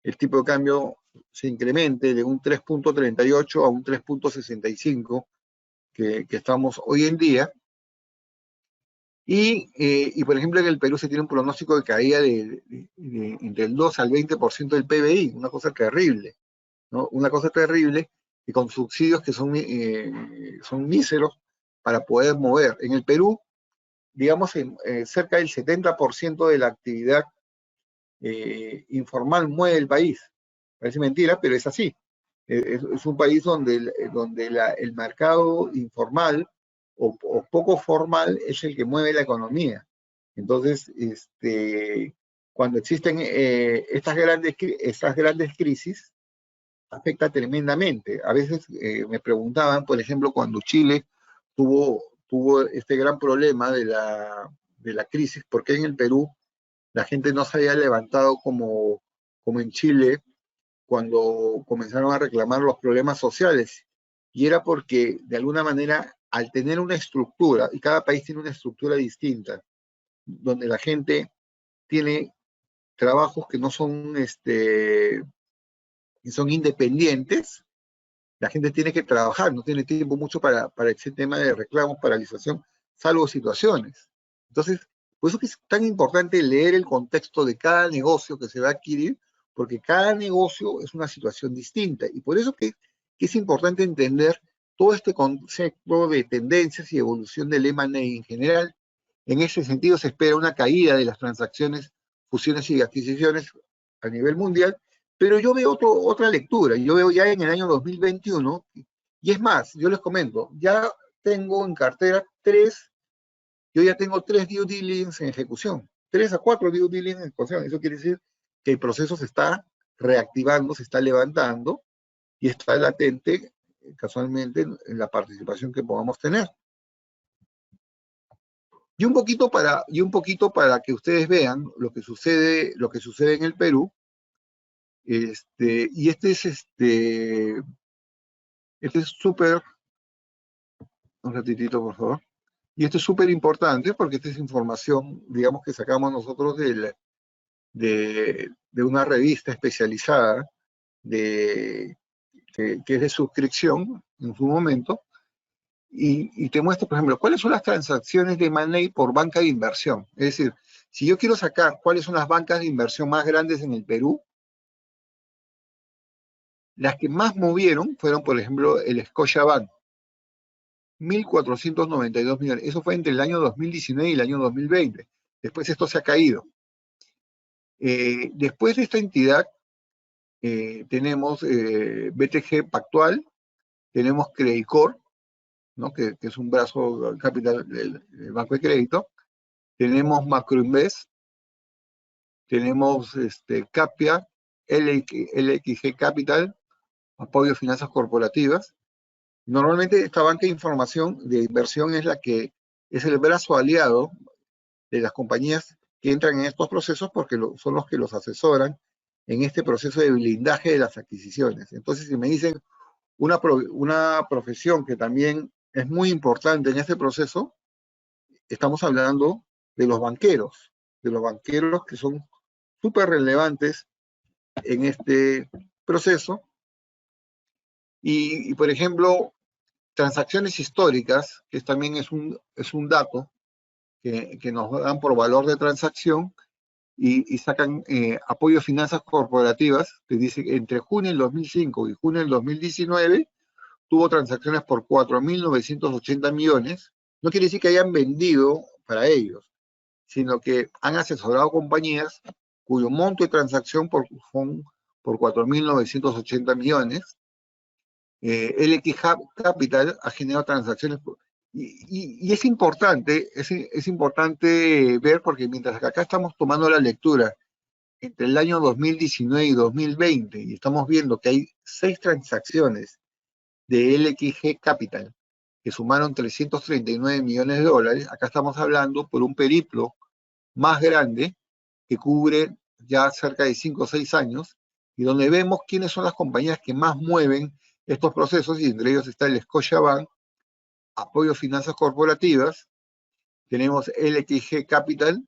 el tipo de cambio se incremente de un 3,38 a un 3,65 que estamos hoy en día. Y, por ejemplo, en el Perú se tiene un pronóstico de caída entre el 2 al 20% del PBI, una cosa terrible, ¿no? Una cosa terrible, y con subsidios que son míseros para poder mover. En el Perú, digamos, cerca del 70% de la actividad informal mueve el país. Parece mentira, pero es así. Es un país donde el mercado informal o poco formal es el que mueve la economía. Entonces, cuando existen estas grandes crisis, afecta tremendamente. A veces me preguntaban, por ejemplo, cuando Chile tuvo este gran problema de la crisis, ¿por qué en el Perú la gente no se había levantado como en Chile cuando comenzaron a reclamar los problemas sociales? Y era porque, de alguna manera, al tener una estructura, y cada país tiene una estructura distinta, donde la gente tiene trabajos que no son, que son independientes, la gente tiene que trabajar, no tiene tiempo mucho para ese tema de reclamos, paralización, salvo situaciones. Entonces, por eso que es tan importante leer el contexto de cada negocio que se va a adquirir, porque cada negocio es una situación distinta. Y por eso que es importante entender todo este concepto de tendencias y evolución del M&A en general. En ese sentido, se espera una caída de las transacciones, fusiones y adquisiciones a nivel mundial, pero yo veo otra lectura. Yo veo ya en el año 2021, y es más, yo les comento, ya tengo en cartera yo ya tengo 3 due diligence en ejecución, 3 a 4 due diligence en ejecución. Eso quiere decir que el proceso se está reactivando, se está levantando y está latente casualmente en la participación que podamos tener. Y un poquito para que ustedes vean lo que sucede en el Perú. Y este es súper, un ratitito por favor. Y esto es súper importante porque esta es información, digamos, que sacamos nosotros de una revista especializada que es de suscripción en su momento, y te muestra, por ejemplo, cuáles son las transacciones de M&A por banca de inversión. Es decir, si yo quiero sacar cuáles son las bancas de inversión más grandes en el Perú, las que más movieron fueron, por ejemplo, el Scotiabank, 1.492 millones. Eso fue entre el año 2019 y el año 2020. Después esto se ha caído. Después de esta entidad, tenemos BTG Pactual, tenemos Credicor, ¿no? que es un brazo capital del Banco de Crédito, tenemos Macroinvest, tenemos Capia, LXG Capital, Apoyo a Finanzas Corporativas. Normalmente esta banca de inversión es la que es el brazo aliado de las compañías que entran en estos procesos porque son los que los asesoran en este proceso de blindaje de las adquisiciones. Entonces, si me dicen una profesión que también es muy importante en este proceso, estamos hablando de los banqueros que son súper relevantes en este proceso. Por ejemplo, transacciones históricas, que también es un dato que nos dan por valor de transacción, y sacan apoyo a finanzas corporativas, que dice que entre junio del 2005 y junio del 2019 tuvo transacciones por 4.980 millones. No quiere decir que hayan vendido para ellos, sino que han asesorado compañías cuyo monto de transacción son por 4.980 millones. LX Capital ha generado transacciones y es importante ver, porque mientras acá estamos tomando la lectura entre el año 2019 y 2020 y estamos viendo que hay 6 transacciones de LXG Capital que sumaron 339 millones de dólares, acá estamos hablando por un periplo más grande que cubre ya cerca de 5 o 6 años y donde vemos quiénes son las compañías que más mueven estos procesos, y entre ellos está el Scotiabank, Apoyo Finanzas Corporativas, tenemos LXG Capital,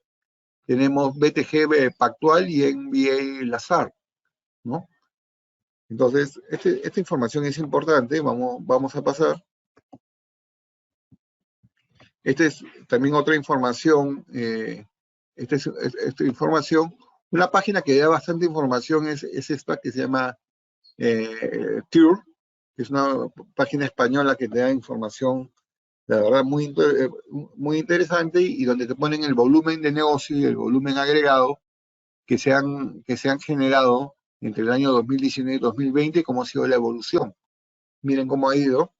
tenemos BTG Pactual y NBA Lazard, ¿no? Entonces, esta información es importante, vamos a pasar. Esta es también otra información, esta información, una página que da bastante información es esta que se llama TIR, que es una página española que te da información, la verdad, muy interesante, y donde te ponen el volumen de negocio y el volumen agregado que se han generado entre el año 2019 y 2020, cómo ha sido la evolución. Miren cómo ha ido.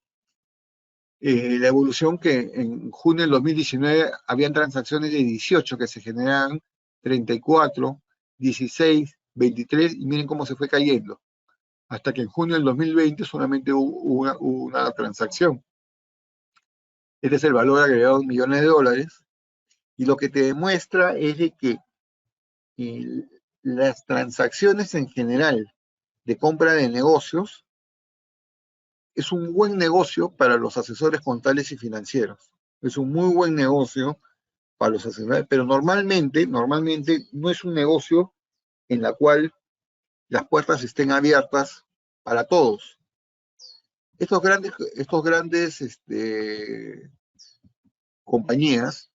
La evolución, que en junio del 2019 habían transacciones de 18 que se generaban 34, 16, 23, y miren cómo se fue cayendo, hasta que en junio del 2020 solamente hubo una transacción. Este es el valor agregado en millones de dólares, y lo que te demuestra es de que las transacciones en general de compra de negocios es un buen negocio para los asesores contables y financieros. Es un muy buen negocio para los asesores, pero normalmente no es un negocio en la cual las puertas estén abiertas para todos. Estos grandes compañías,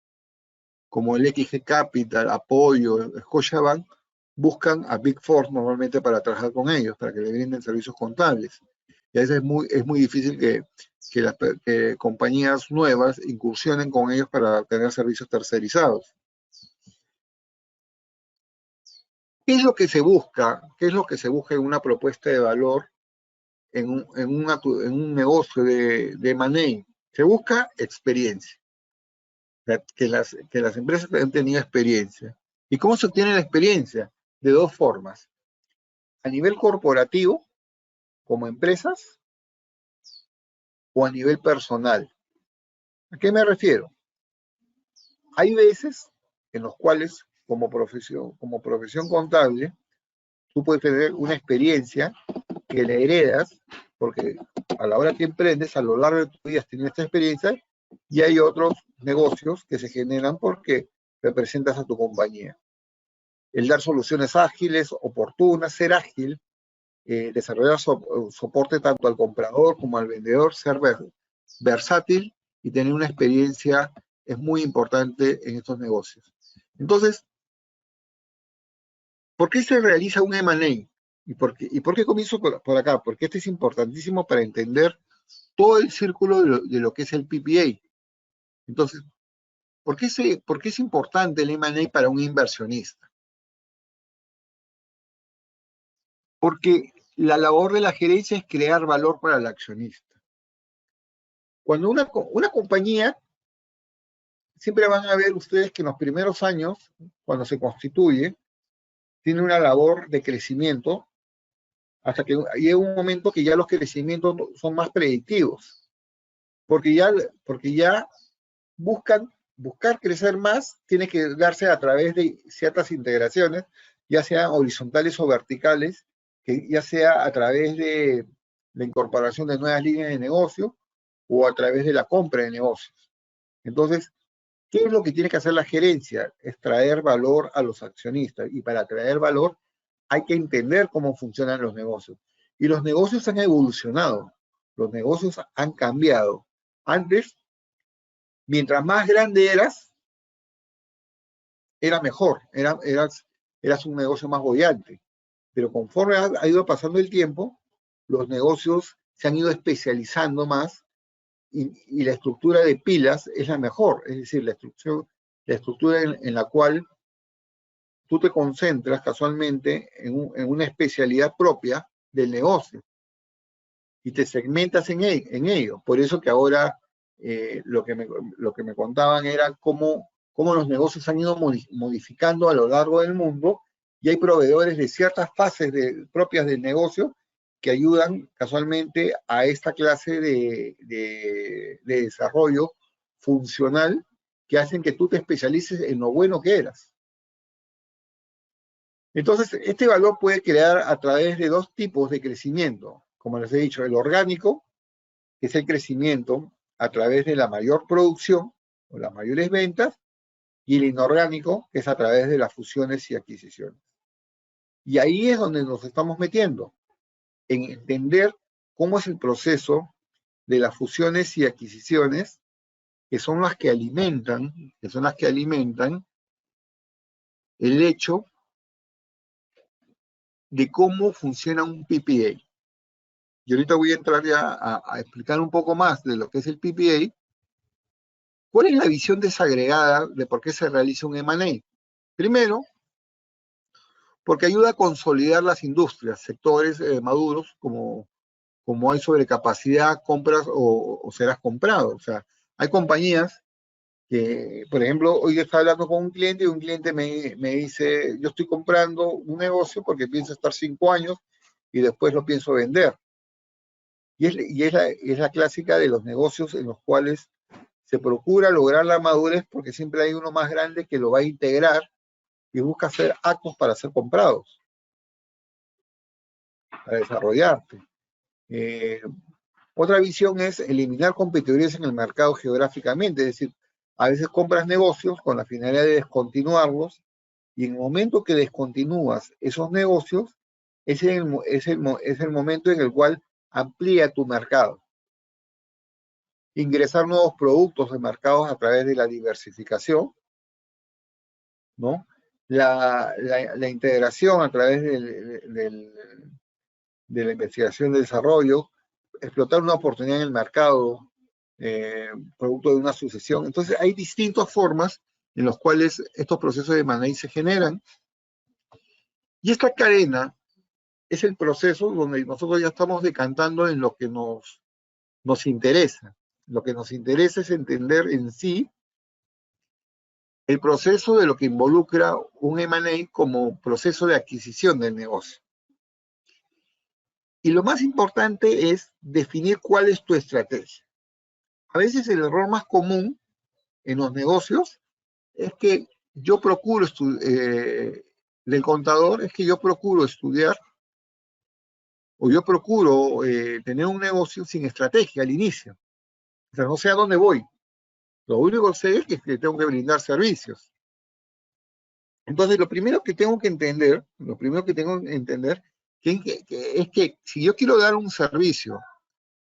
como el XG Capital, Apoyo, Scotiabank, buscan a Big Four normalmente para trabajar con ellos, para que le brinden servicios contables. Y a veces es muy difícil que compañías nuevas incursionen con ellos para tener servicios tercerizados. ¿Qué es lo que se busca? ¿Qué es lo que se busca en una propuesta de valor, en un negocio de M&A? Se busca experiencia, que las empresas han tenido experiencia. ¿Y cómo se obtiene la experiencia? De dos formas. A nivel corporativo, como empresas, o a nivel personal. ¿A qué me refiero? Hay veces en los cuales, como profesión contable, tú puedes tener una experiencia que le heredas, porque a la hora que emprendes, a lo largo de tu vida has tenido esta experiencia, y hay otros negocios que se generan porque representas a tu compañía. El dar soluciones ágiles, oportunas, ser ágil, desarrollar soporte tanto al comprador como al vendedor, ser versátil y tener una experiencia es muy importante en estos negocios. Entonces, ¿por qué se realiza un M&A? ¿Y por qué comienzo por acá? Porque este es importantísimo para entender todo el círculo de lo que es el PPA. Entonces, ¿por qué es importante el M&A para un inversionista? Porque la labor de la gerencia es crear valor para el accionista. Cuando una compañía, siempre van a ver ustedes que en los primeros años, cuando se constituye, tiene una labor de crecimiento, hasta que llega un momento que ya los crecimientos son más predictivos, porque ya buscar crecer más tiene que darse a través de ciertas integraciones, ya sean horizontales o verticales, que ya sea a través de la incorporación de nuevas líneas de negocio o a través de la compra de negocios. Entonces, ¿qué es lo que tiene que hacer la gerencia? Es traer valor a los accionistas. Y para traer valor hay que entender cómo funcionan los negocios. Y los negocios han evolucionado. Los negocios han cambiado. Antes, mientras más grande era mejor. Eras un negocio más bollante. Pero conforme ha ido pasando el tiempo, los negocios se han ido especializando más y la estructura de pilas es la mejor. Es decir, la estructura en la cual tú te concentras casualmente en una especialidad propia del negocio y te segmentas en ello. Por eso que ahora lo que me contaban era cómo los negocios han ido modificando a lo largo del mundo y hay proveedores de ciertas fases propias del negocio que ayudan casualmente a esta clase de desarrollo funcional que hacen que tú te especialices en lo bueno que eras. Entonces, este valor puede crear a través de dos tipos de crecimiento. Como les he dicho, el orgánico, que es el crecimiento a través de la mayor producción o las mayores ventas, y el inorgánico, que es a través de las fusiones y adquisiciones. Y ahí es donde nos estamos metiendo, en entender cómo es el proceso de las fusiones y adquisiciones, que son las que alimentan el hecho de cómo funciona un PPA. Y ahorita voy a entrar ya a explicar un poco más de lo que es el PPA. ¿Cuál es la visión desagregada de por qué se realiza un M&A? Primero, porque ayuda a consolidar las industrias, sectores maduros, como hay sobrecapacidad, compras o serás comprado. O sea, hay compañías que, por ejemplo, hoy estaba hablando con un cliente y un cliente me dice, yo estoy comprando un negocio porque pienso estar 5 años y después lo pienso vender. Y es la clásica de los negocios en los cuales se procura lograr la madurez porque siempre hay uno más grande que lo va a integrar y busca hacer actos para ser comprados, para desarrollarte. Otra visión es eliminar competidores en el mercado geográficamente, es decir, a veces compras negocios con la finalidad de descontinuarlos y en el momento que descontinúas esos negocios, es el momento en el cual amplía tu mercado. Ingresar nuevos productos de mercados a través de la diversificación, ¿no? La integración a través de la investigación y desarrollo, explotar una oportunidad en el mercado, producto de una sucesión. Entonces, hay distintas formas en las cuales estos procesos de M&A se generan. Y esta cadena es el proceso donde nosotros ya estamos decantando en lo que nos interesa. Lo que nos interesa es entender en sí el proceso de lo que involucra un M&A como proceso de adquisición del negocio. Y lo más importante es definir cuál es tu estrategia. A veces el error más común en los negocios es que yo procuro del contador, es que yo procuro estudiar o yo procuro tener un negocio sin estrategia al inicio. O sea, no sé a dónde voy. Lo único que sé es que tengo que brindar servicios. Entonces, lo primero que tengo que entender es que si yo quiero dar un servicio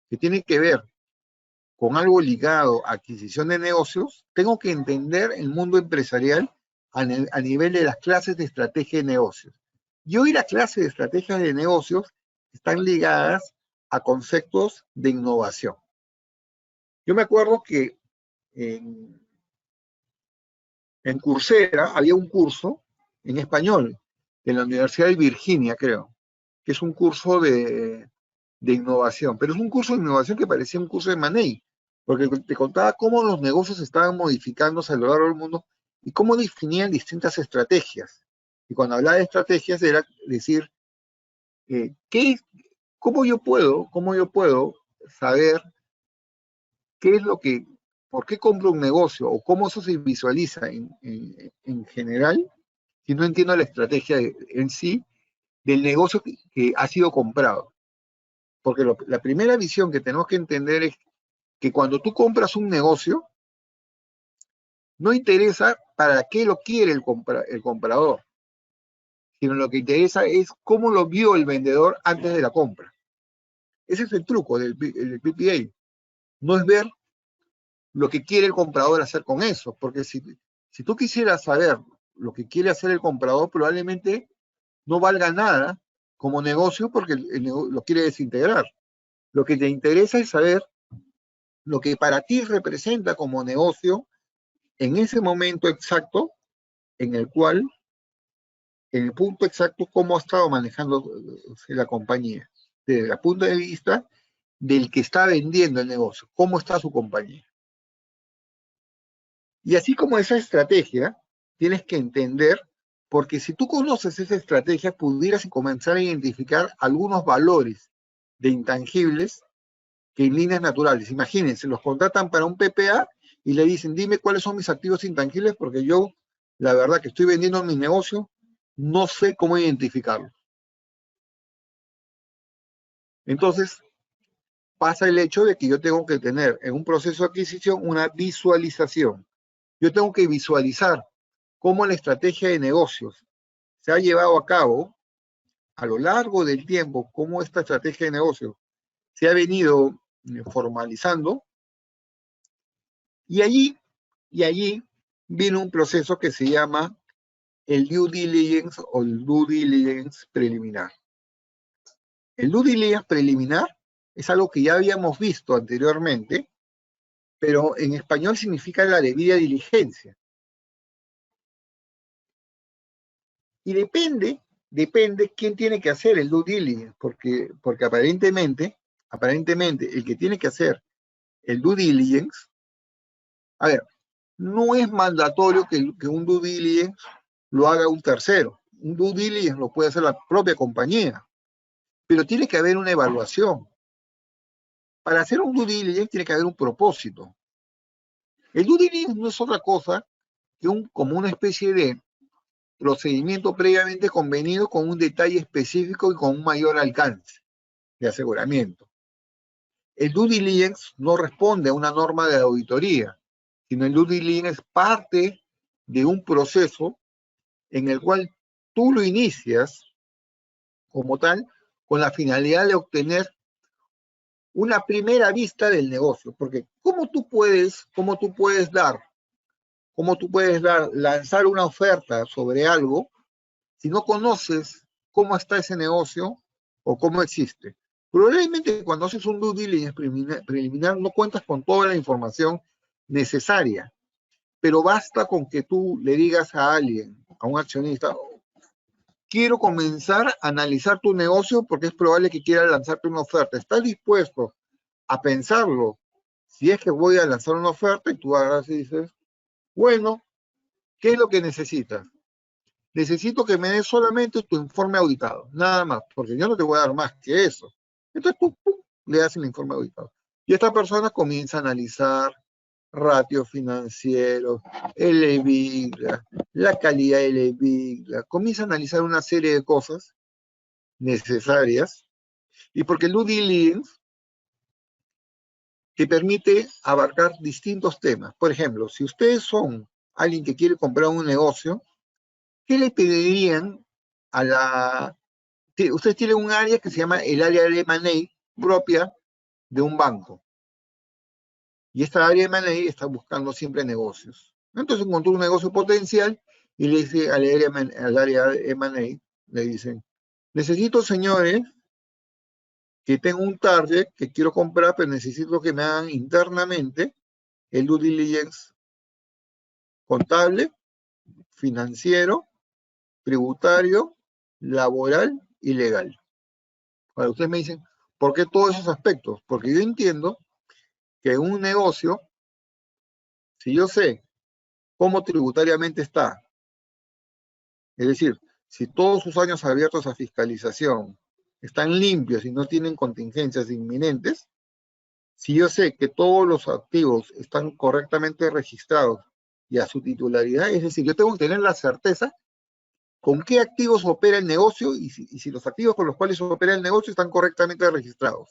que tiene que ver con algo ligado a adquisición de negocios, tengo que entender el mundo empresarial a nivel de las clases de estrategia de negocios. Y hoy las clases de estrategias de negocios están ligadas a conceptos de innovación. Yo me acuerdo que en Coursera había un curso en español de la Universidad de Virginia, creo, que es un curso de innovación, pero es un curso de innovación que parecía un curso de M&A, porque te contaba cómo los negocios estaban modificándose a lo largo del mundo y cómo definían distintas estrategias. Y cuando hablaba de estrategias era decir, ¿cómo yo puedo saber qué es lo que, por qué compro un negocio o cómo eso se visualiza en general si no entiendo la estrategia en sí del negocio que ha sido comprado. Porque la primera visión que tenemos que entender es que cuando tú compras un negocio, no interesa para qué lo quiere el comprador, sino lo que interesa es cómo lo vio el vendedor antes de la compra. Ese es el truco del PPA. No es ver lo que quiere el comprador hacer con eso, porque si tú quisieras saber lo que quiere hacer el comprador, probablemente no valga nada como negocio porque lo quiere desintegrar. Lo que te interesa es saber lo que para ti representa como negocio en ese momento exacto en el cual, en el punto exacto, cómo ha estado manejando la compañía, desde el punto de vista del que está vendiendo el negocio, cómo está su compañía. Y así como esa estrategia, tienes que entender, porque si tú conoces esa estrategia, pudieras comenzar a identificar algunos valores de intangibles que en líneas naturales. Imagínense, los contratan para un PPA y le dicen, dime cuáles son mis activos intangibles, porque yo, la verdad que estoy vendiendo mi negocio, no sé cómo identificarlo. Entonces, pasa el hecho de que yo tengo que tener en un proceso de adquisición una visualización. Yo tengo que visualizar cómo la estrategia de negocios se ha llevado a cabo a lo largo del tiempo, cómo esta estrategia de negocios se ha venido formalizando, y allí viene un proceso que se llama el due diligence o el due diligence preliminar. El due diligence preliminar es algo que ya habíamos visto anteriormente, pero en español significa la debida diligencia. Y depende quién tiene que hacer el due diligence, porque aparentemente el que tiene que hacer el due diligence, a ver, no es mandatorio que un due diligence lo haga un tercero. Un due diligence lo puede hacer la propia compañía, pero tiene que haber una evaluación. Para hacer un due diligence tiene que haber un propósito. El due diligence no es otra cosa que como una especie de procedimiento previamente convenido con un detalle específico y con un mayor alcance de aseguramiento. El due diligence no responde a una norma de auditoría, sino el due diligence es parte de un proceso en el cual tú lo inicias como tal con la finalidad de obtener una primera vista del negocio, porque ¿cómo tú puedes lanzar una oferta sobre algo si no conoces cómo está ese negocio o cómo existe? Probablemente cuando haces un due diligence preliminar no cuentas con toda la información necesaria, pero basta con que tú le digas a alguien, a un accionista, quiero comenzar a analizar tu negocio porque es probable que quiera lanzarte una oferta. ¿Estás dispuesto a pensarlo? Si es que voy a lanzar una oferta y tú agarras y dices, bueno, ¿qué es lo que necesitas? Necesito que me des solamente tu informe auditado, nada más, porque yo no te voy a dar más que eso. Entonces tú pum, le das el informe auditado. Y esta persona comienza a analizar ratios financieros, el EBITDA, la calidad del EBITDA, comienza a analizar una serie de cosas necesarias, y porque el due diligence te permite abarcar distintos temas. Por ejemplo, si ustedes son alguien que quiere comprar un negocio, ¿qué le pedirían a la... Ustedes tienen un área que se llama el área de M&A propia de un banco. Y esta área de M&A está buscando siempre negocios. Entonces encontró un negocio potencial y le dice al área de M&A, le dicen, necesito, señores, que tengo un target que quiero comprar, pero necesito que me hagan internamente el due diligence contable, financiero, tributario, laboral y legal. Ahora, ustedes me dicen, ¿por qué todos esos aspectos? Porque yo entiendo que en un negocio, si yo sé cómo tributariamente está, es decir, si todos sus años abiertos a fiscalización están limpios y no tienen contingencias inminentes, Si yo sé que todos los activos están correctamente registrados y a su titularidad, es decir, yo tengo que tener la certeza con qué activos opera el negocio y si los activos con los cuales opera el negocio están correctamente registrados.